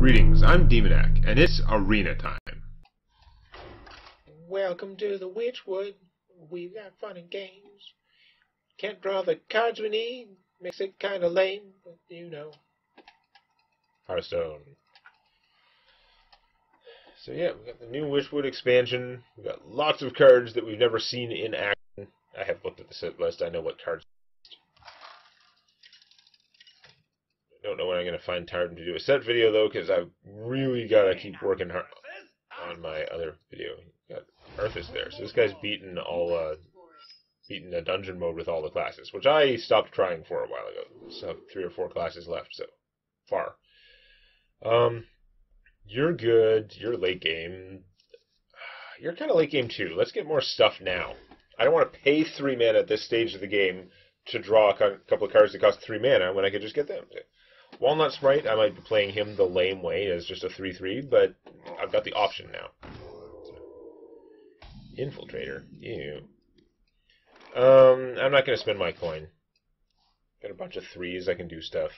Greetings, I'm Demonac, and it's arena time. Welcome to the Witchwood. We've got fun and games. Can't draw the cards we need. Makes it kind of lame, but you know. Hearthstone. So yeah, we got the new Witchwood expansion. We got lots of cards that we've never seen in action. I have looked at the set list. I know what cards. I don't know when I'm going to find time to do a set video though, because I've really got to keep working hard on my other video. Got Arthas there, so this guy's beaten the dungeon mode with all the classes, which I stopped trying for a while ago. So I have 3 or 4 classes left so far. You're good. You're late game. You're kind of late game too. Let's get more stuff now. I don't want to pay 3 mana at this stage of the game to draw a couple of cards that cost 3 mana when I could just get them. Walnut Sprite, I might be playing him the lame way as just a 3/3, but I've got the option now. Infiltrator. Ew. I'm not going to spend my coin. Got a bunch of 3s. I can do stuff.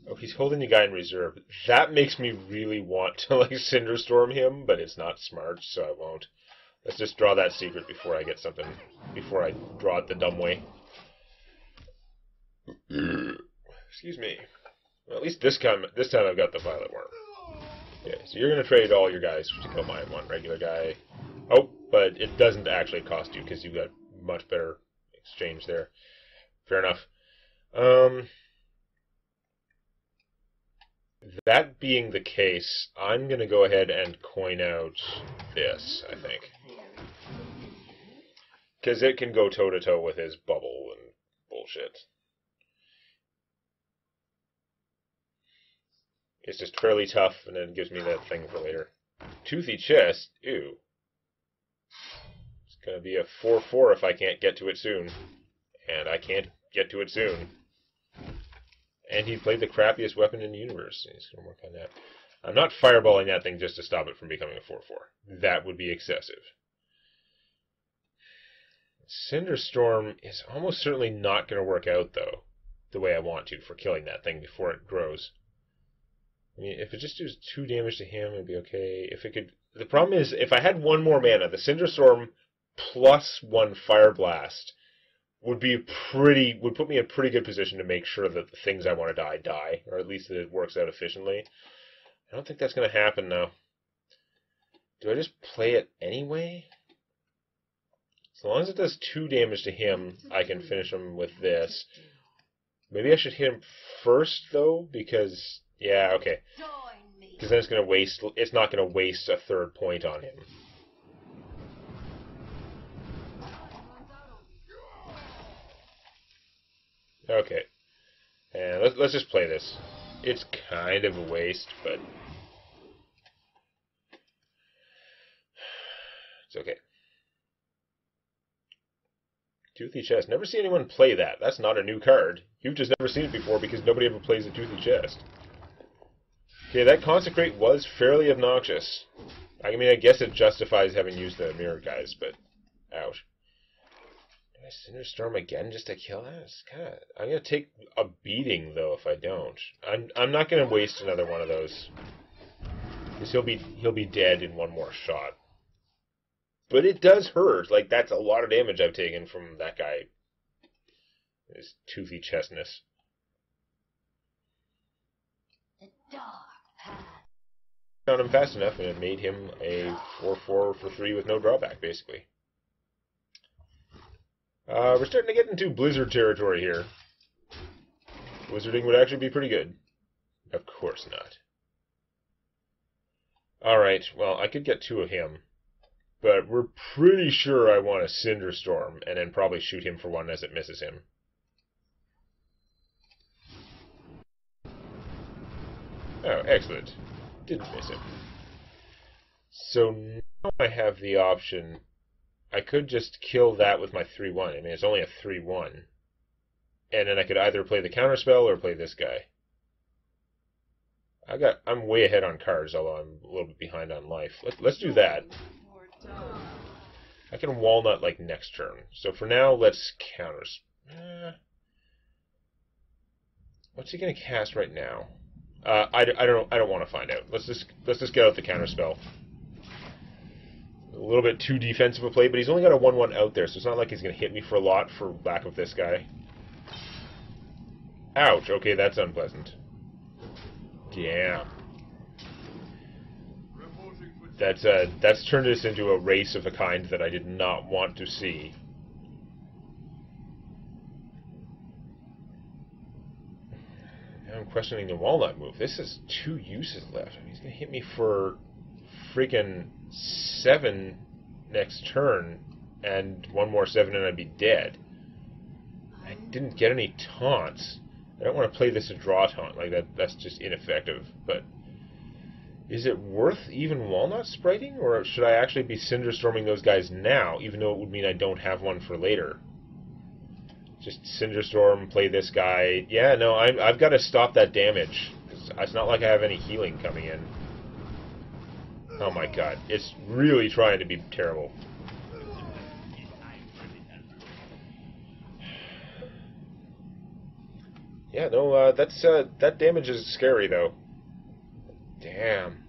Oh, he's holding the guy in reserve. That makes me really want to, like, Cinderstorm him, but it's not smart, so I won't. Let's just draw that secret before I get something, before I draw it the dumb way. Excuse me. Well, at least this time I've got the Violet Worm. Okay, so you're going to trade all your guys to kill my one regular guy. Oh, but it doesn't actually cost you, because you've got much better exchange there. Fair enough. That being the case, I'm going to go ahead and coin out this, I think. Because it can go toe-to-toe with his bubble and bullshit. It's just fairly tough, and then it gives me that thing for later. Toothy Chest? Ew. It's going to be a 4/4 if I can't get to it soon. And I can't get to it soon. And he played the crappiest weapon in the universe. He's going to work on that. I'm not fireballing that thing just to stop it from becoming a 4/4. That would be excessive. Cinderstorm is almost certainly not going to work out, though, the way I want to for killing that thing before it grows. I mean, if it just does 2 damage to him, it'd be okay. If it could, the problem is, if I had 1 more mana, the Cinderstorm plus 1 Fire Blast would put me in a pretty good position to make sure that the things I want to die, or at least that it works out efficiently. I don't think that's going to happen, though. Do I just play it anyway? As long as it does 2 damage to him, I can finish him with this. Maybe I should hit him first, though, because... yeah, okay. Because then it's not going to waste a 3rd point on him. Okay. And let's just play this. It's kind of a waste, but... it's okay. Toothy Chest. Never seen anyone play that. That's not a new card. You've just never seen it before because nobody ever plays a Toothy Chest. Okay, that Consecrate was fairly obnoxious. I mean, I guess it justifies having used the mirror guys, but... ouch. Do I Cinderstorm again just to kill that? It's kinda... I'm gonna take a beating, though, if I don't. I'm not gonna waste another one of those. Because he'll be dead in 1 more shot. But it does hurt. Like, that's a lot of damage I've taken from that guy. His toothy chestness. The dark path. Found him fast enough, and it made him a 4/4 for 3 with no drawback, basically. We're starting to get into Blizzard territory here. Wizarding would actually be pretty good. Of course not. Alright, well, I could get 2 of him. But we're pretty sure I want a Cinderstorm, and then probably shoot him for 1 as it misses him. Oh, excellent. Didn't miss him. So now I have the option. I could just kill that with my 3/1. I mean, it's only a 3/1. And then I could either play the counterspell or play this guy. I'm way ahead on cards, although I'm a little bit behind on life. Let's do that. I can walnut like next turn. So for now, let's counters. What's he gonna cast right now? I don't want to find out. Let's just get out the counter spell. A little bit too defensive a play, but he's only got a 1/1 out there, so it's not like he's gonna hit me for a lot for lack of this guy. Ouch. Okay, that's unpleasant. Damn. That's turned this into a race of a kind that I did not want to see. Now I'm questioning the walnut move. This has 2 uses left. I mean, he's gonna hit me for freaking 7 next turn, and 1 more 7 and I'd be dead. I didn't get any taunts. I don't want to play this a draw taunt like that. That's just ineffective. But is it worth even walnut spriting, or should I actually be Cinderstorming those guys now, even though it would mean I don't have one for later? Just Cinderstorm, play this guy. Yeah, no, I've got to stop that damage. It's not like I have any healing coming in. Oh my god, it's really trying to be terrible. Yeah, no, that damage is scary though. Damn.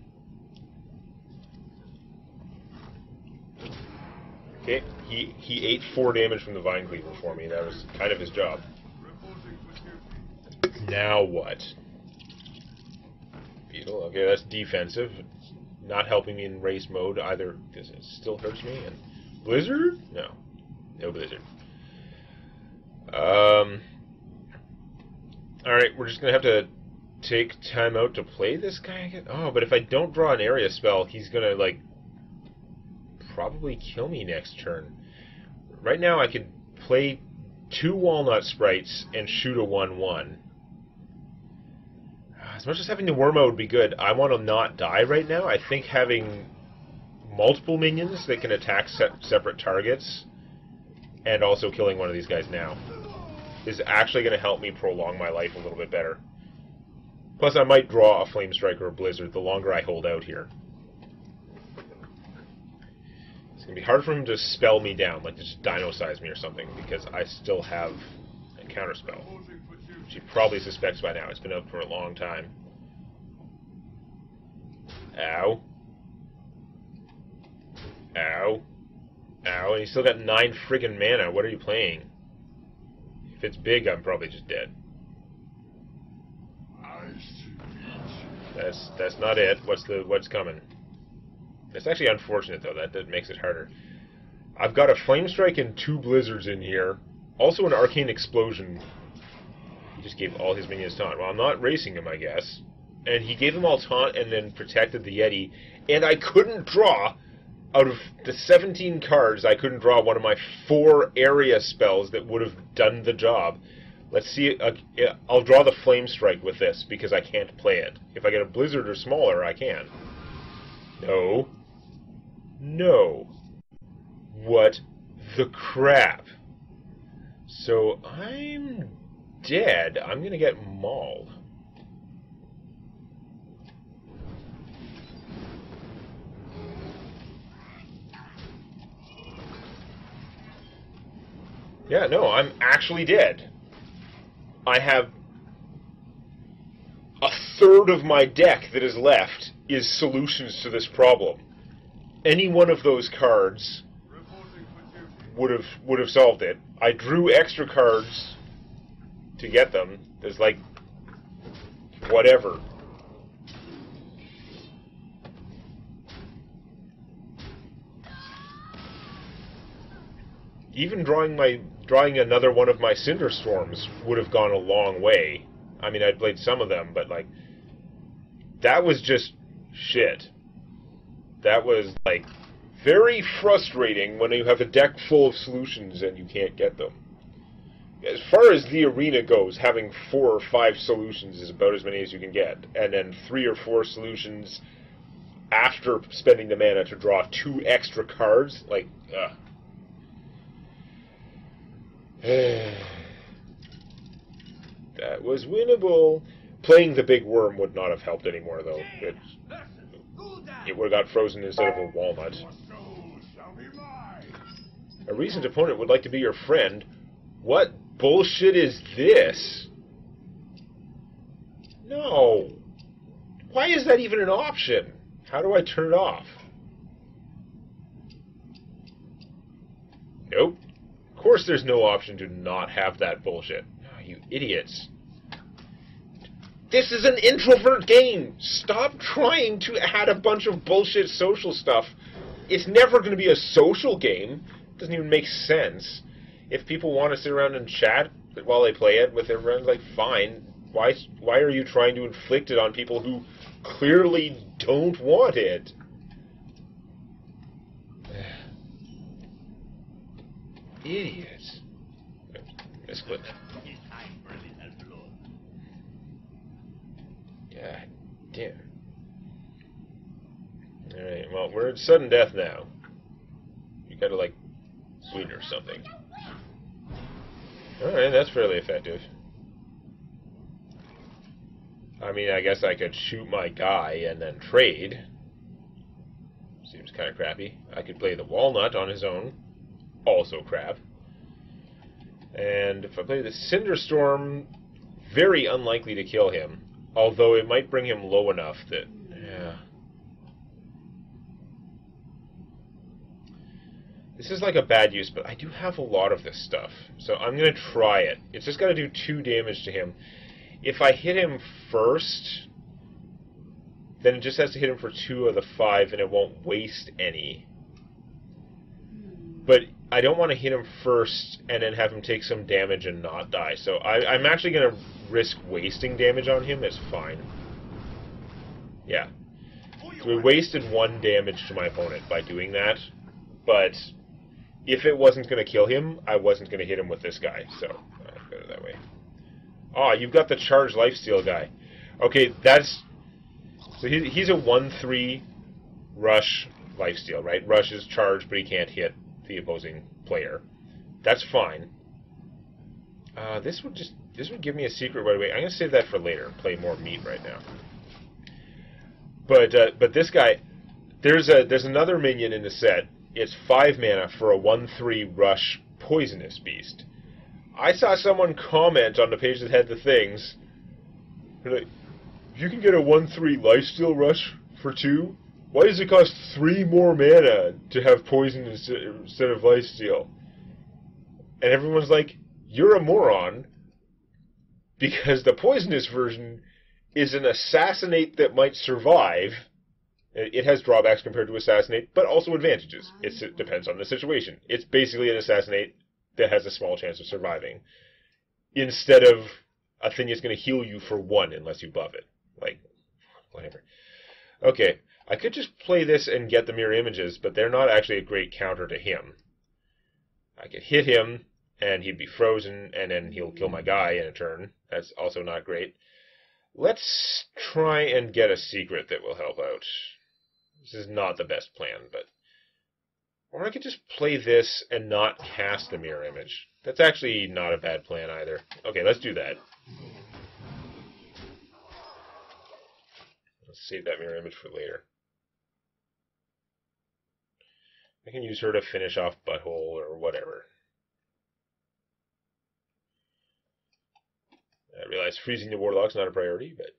Okay, he ate 4 damage from the Vine Cleaver for me. That was kind of his job. Now what? Beetle. Okay, that's defensive. Not helping me in race mode either, because it still hurts me. And Blizzard? No. No Blizzard. Alright, we're just going to have to take time out to play this guy again. Oh, but if I don't draw an area spell, he's going to, like, probably kill me next turn. Right now I could play 2 walnut sprites and shoot a 1/1. As much as having the Worma would be good, I want to not die right now. I think having multiple minions that can attack separate targets and also killing one of these guys now is actually going to help me prolong my life a little bit better. Plus, I might draw a Flame Strike or a Blizzard the longer I hold out here. It's going to be hard for him to spell me down, like just dino-size me or something, because I still have a counterspell. Which he probably suspects by now. It's been up for a long time. Ow. Ow. Ow. And he's still got 9 friggin' mana. What are you playing? If it's big, I'm probably just dead. That's not it. What's coming? It's actually unfortunate though. That makes it harder. I've got a Flame Strike and 2 Blizzards in here. Also an Arcane Explosion. He just gave all his minions taunt. Well, I'm not racing him, I guess. And he gave them all taunt and then protected the Yeti. And I couldn't draw, out of the 17 cards, I couldn't draw one of my 4 area spells that would have done the job. Let's see. I'll draw the Flame Strike with this, because I can't play it. If I get a Blizzard or smaller, I can. No. No. What the crap? So, I'm dead. I'm gonna get mauled. Yeah, no, I'm actually dead. I have a third of my deck that is left is solutions to this problem. Any one of those cards would have solved it. I drew extra cards to get them. There's like whatever. Even drawing another one of my Cinderstorms would have gone a long way. I mean, I'd played some of them, but like that was just shit. That was like very frustrating when you have a deck full of solutions and you can't get them. As far as the arena goes, having 4 or 5 solutions is about as many as you can get. And then 3 or 4 solutions after spending the mana to draw 2 extra cards, like, ugh. That was winnable. Playing the big worm would not have helped anymore, though. It would have got frozen instead of a walnut. A recent opponent would like to be your friend. What bullshit is this? No. Why is that even an option? How do I turn it off? Nope. Of course there's no option to not have that bullshit. Oh, you idiots. This is an introvert game. Stop trying to add a bunch of bullshit social stuff. It's never going to be a social game. It doesn't even make sense. If people want to sit around and chat while they play it with their friends, like, fine. Why are you trying to inflict it on people who clearly don't want it? Idiots. Misclick. God damn. Alright, well, we're at sudden death now. You gotta, like, win or something. Alright, that's fairly effective. I mean, I guess I could shoot my guy and then trade. Seems kind of crappy. I could play the Walnut on his own. Also crap. And if I play the Cinderstorm, very unlikely to kill him. Although it might bring him low enough that... yeah. This is like a bad use, but I do have a lot of this stuff. So I'm going to try it. It's just got to do 2 damage to him. If I hit him first, then it just has to hit him for 2 of the 5, and it won't waste any. But I don't want to hit him first and then have him take some damage and not die. So I'm actually going to risk wasting damage on him. It's fine. Yeah. So we wasted 1 damage to my opponent by doing that. But if it wasn't going to kill him, I wasn't going to hit him with this guy. So I'll go that way. Oh, you've got the charged lifesteal guy. Okay, that's... so he's a 1-3 rush lifesteal, right? Rush is charged, but he can't hit the opposing player. That's fine. This would give me a secret right away. I'm going to save that for later. Play more meat right now. But this guy, there's another minion in the set. It's 5 mana for a 1-3 rush poisonous beast. I saw someone comment on the page that had the things. They're like, you can get a 1-3 lifesteal rush for 2. Why does it cost 3 more mana to have poison instead of lifesteal? And everyone's like, you're a moron, because the poisonous version is an assassinate that might survive. It has drawbacks compared to assassinate, but also advantages. It depends on the situation. It's basically an assassinate that has a small chance of surviving, instead of a thing that's going to heal you for 1 unless you buff it. Like, whatever. Okay, I could just play this and get the mirror images, but they're not actually a great counter to him. I could hit him, and he'd be frozen, and then he'll kill my guy in a turn. That's also not great. Let's try and get a secret that will help out. This is not the best plan, but... or I could just play this and not cast the mirror image. That's actually not a bad plan either. Okay, let's do that. Let's save that mirror image for later. I can use her to finish off Butthole or whatever. I realize freezing the Warlock's not a priority, but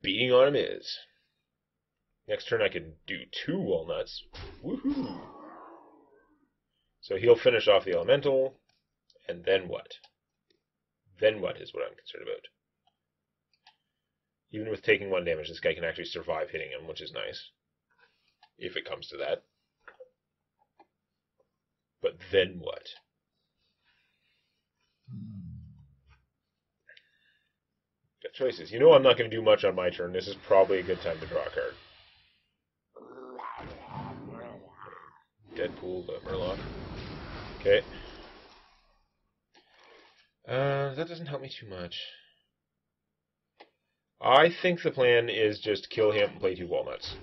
beating on him is. Next turn I can do 2 Walnuts. Woohoo! So he'll finish off the Elemental, and then what? Then what is what I'm concerned about. Even with taking 1 damage, this guy can actually survive hitting him, which is nice. If it comes to that. But then what? Got choices. You know I'm not going to do much on my turn. This is probably a good time to draw a card. Deadpool, Murloc. Okay. That doesn't help me too much. I think the plan is just kill him and play 2 Walnuts.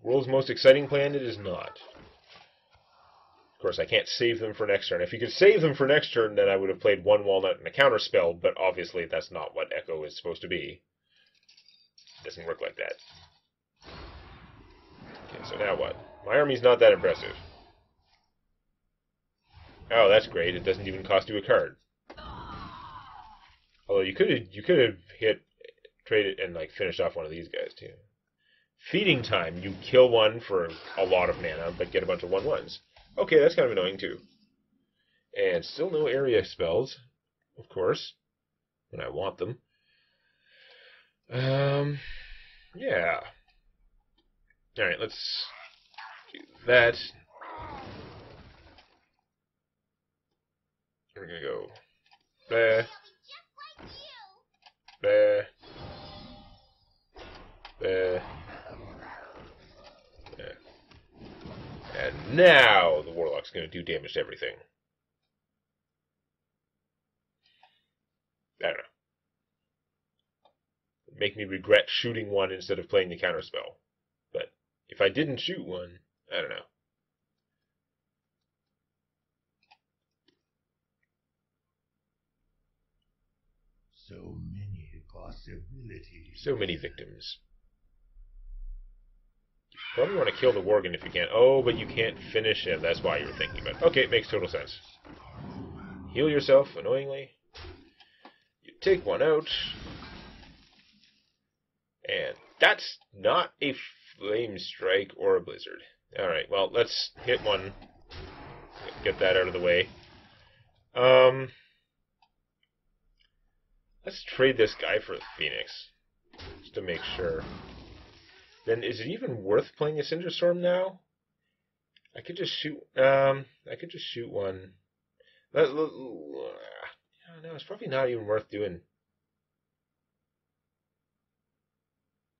World's most exciting plan, it is not. Of course, I can't save them for next turn. If you could save them for next turn, then I would have played 1 Walnut and a counterspell, but obviously that's not what Echo is supposed to be. It doesn't work like that. Okay, so So now what? My army's not that impressive. Oh, that's great. It doesn't even cost you a card. Although you could have traded and like finished off one of these guys too. Feeding time. You kill one for a lot of mana, but get a bunch of 1/1s. Okay, that's kind of annoying too. And still no area spells, of course, when I want them. Yeah. Alright, let's do that. We're gonna go there, there, there, there. And now the Warlock's gonna do damage to everything. I don't know. It'd make me regret shooting one instead of playing the counterspell. But if I didn't shoot one, I don't know. So many possibilities. So many victims. You probably want to kill the Worgen if you can. Oh, but you can't finish him. That's why you were thinking about it. Okay, it makes total sense. Heal yourself, annoyingly. You take one out. And that's not a Flame Strike or a Blizzard. Alright, well, let's hit one. Get that out of the way. Let's trade this guy for the Phoenix. Just to make sure. Then is it even worth playing a Cinderstorm now? I could just shoot one. No, it's probably not even worth doing.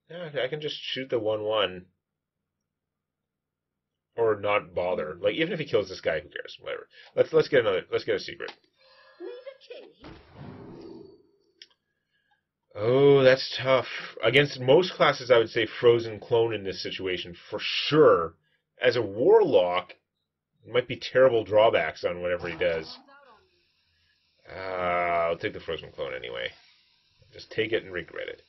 No, I can just shoot the 1/1. Or not bother. Like, even if he kills this guy, who cares? Whatever. Let's get a secret. Oh, that's tough. Against most classes, I would say Frozen Clone in this situation, for sure. As a Warlock, it might be terrible drawbacks on whatever he does. I'll take the Frozen Clone anyway. Just take it and regret it.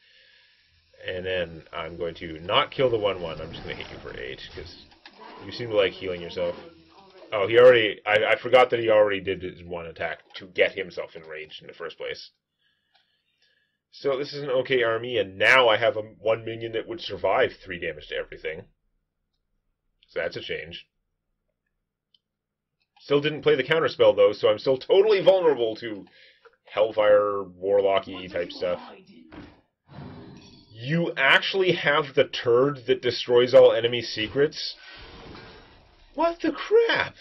And then I'm going to not kill the 1/1. I'm just going to hit you for 8, because you seem to like healing yourself. Oh, he already... I forgot that he already did his one attack to get himself enraged in the first place. So this is an okay army, and now I have a 1 minion that would survive 3 damage to everything. So that's a change. Still didn't play the counterspell, though, so I'm still totally vulnerable to Hellfire, Warlocky type stuff. You actually have the turd that destroys all enemy secrets? What the crap?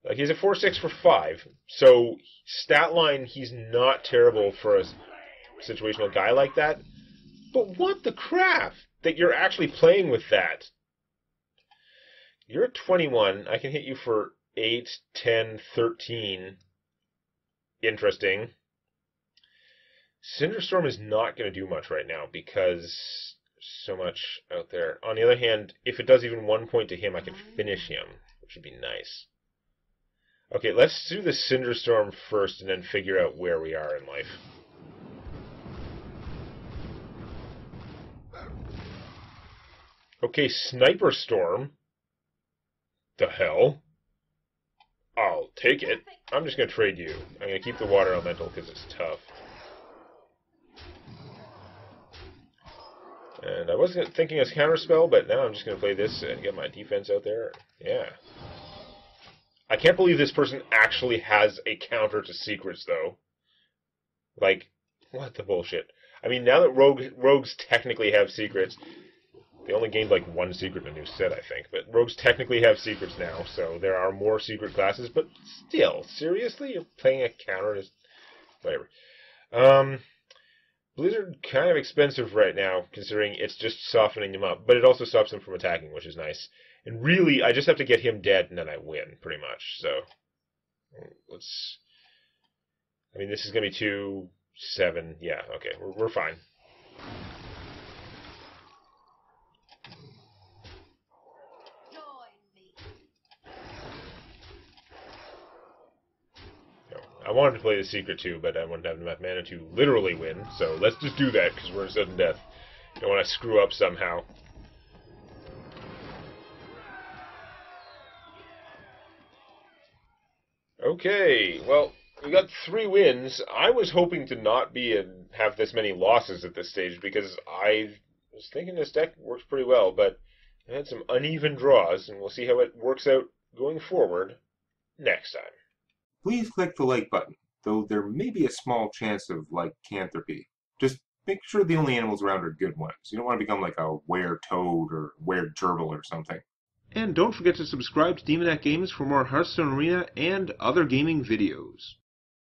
Like, he's a 4/6 for 5, so stat line, he's not terrible for a situational guy like that. But what the crap? That you're actually playing with that. You're at 21. I can hit you for 8, 10, 13. Interesting. Cinderstorm is not going to do much right now because so much out there. On the other hand, if it does even 1 point to him, I can finish him, which would be nice. Okay, let's do the Cinderstorm first and then figure out where we are in life. Okay, Sniper Storm. The hell? I'll take it. I'm just going to trade you. I'm going to keep the Water Elemental because it's tough. And I wasn't thinking as counterspell, but now I'm just going to play this and get my defense out there. Yeah. I can't believe this person actually has a counter to secrets, though. Like, what the bullshit? I mean, now that rogues technically have secrets, they only gained like 1 secret in a new set, I think. But rogues technically have secrets now, so there are more secret classes. But still, seriously, you're playing a counter to... Whatever. Blizzard, kind of expensive right now, considering it's just softening them up. But it also stops them from attacking, which is nice. And really, I just have to get him dead, and then I win, pretty much. So, let's... I mean, this is going to be 2, 7. Yeah, okay, we're fine. I wanted to play the secret too, but I wanted to have enough mana to literally win, so let's just do that, because we're in sudden death. Don't want to screw up somehow. Okay, well, we got 3 wins. I was hoping to not be and have this many losses at this stage because I was thinking this deck works pretty well, but I had some uneven draws, and we'll see how it works out going forward next time. Please click the like button, though there may be a small chance of lycanthropy. Just make sure the only animals around are good ones. You don't want to become like a were-toad or were-gerbil or something. And don't forget to subscribe to Demonac Games for more Hearthstone Arena and other gaming videos.